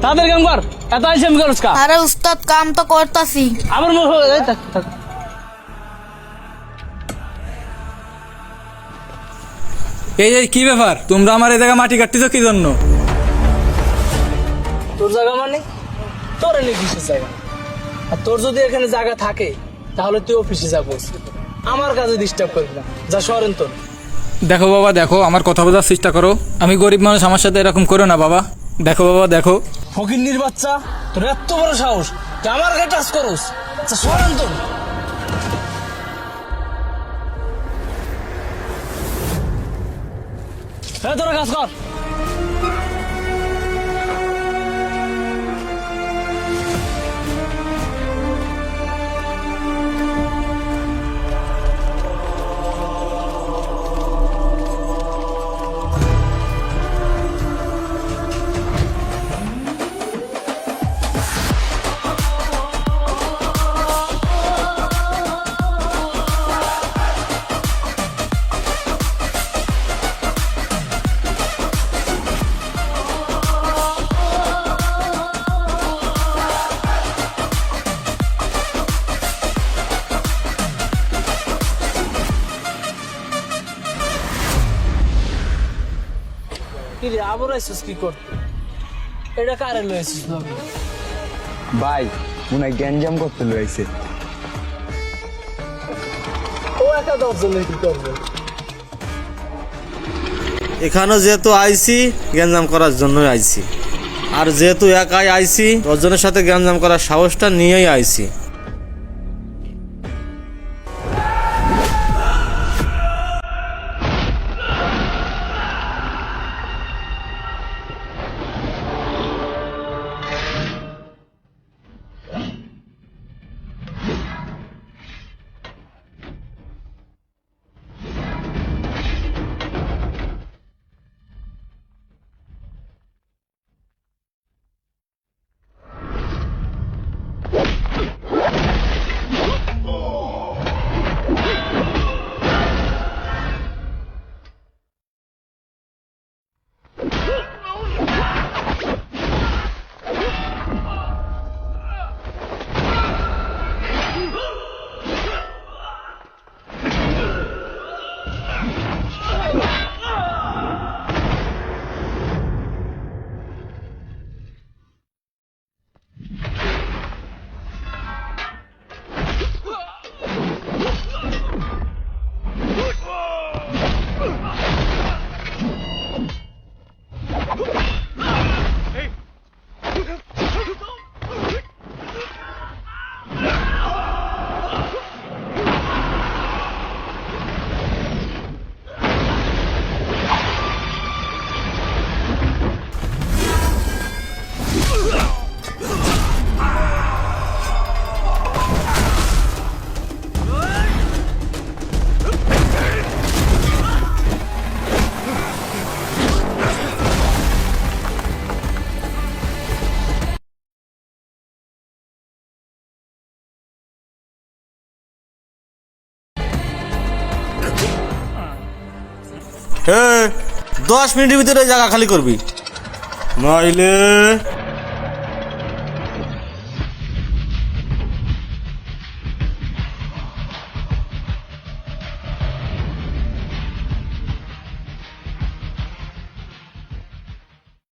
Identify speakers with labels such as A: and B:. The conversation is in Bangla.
A: তাদের কাম কর, এত আইসেম করস কা?
B: আরে উস্তাদ কাম তো করতাছি।
A: আমার মুখ থাক থাক।
C: এই কি ব্যাপার, তোমরা আমার এই জায়গায় মাটি কাটতেছো কি জন্য?
A: তোর জায়গা মানে তোর এনে কিসের জায়গা? আর তোর যদি এখানে জায়গা থাকে তাহলে তুই অফিসে যা বস, আমার কাজে ডিস্টার্ব করবি না। যা সরেন তোর।
C: দেখো বাবা দেখো, আমার কথা বোঝার চেষ্টা করো। আমি গরিব মানুষ, আমার সাথে এরকম করো না বাবা। দেখো বাবা দেখো।
A: ফকিন্নির বাচ্চা, তোর এত বড় সাহস তুই আমার গায়ে টাচ করস? আচ্ছা সরেন তোর। হ্যাঁ তোরা কাজ কর। কিরে আবার আইসিস কি করতে? এটা কারে লয়েছিস ভাবি?
D: ভাই মনে হয় গ্যাঞ্জাম করতে লইছে।
A: ও একা 10 জনের কি করবে?
E: এখানে যেহেতু আইছি গ্যাঞ্জাম করার জন্যই আইছি, আর যেহেতু একাই আইছি 10 জনের সাথে গ্যাঞ্জাম করার সাহসটা নিয়েই আইছি। হ্যাঁ 10 মিনিটের ভিতরে জায়গা খালি করবি, নইলে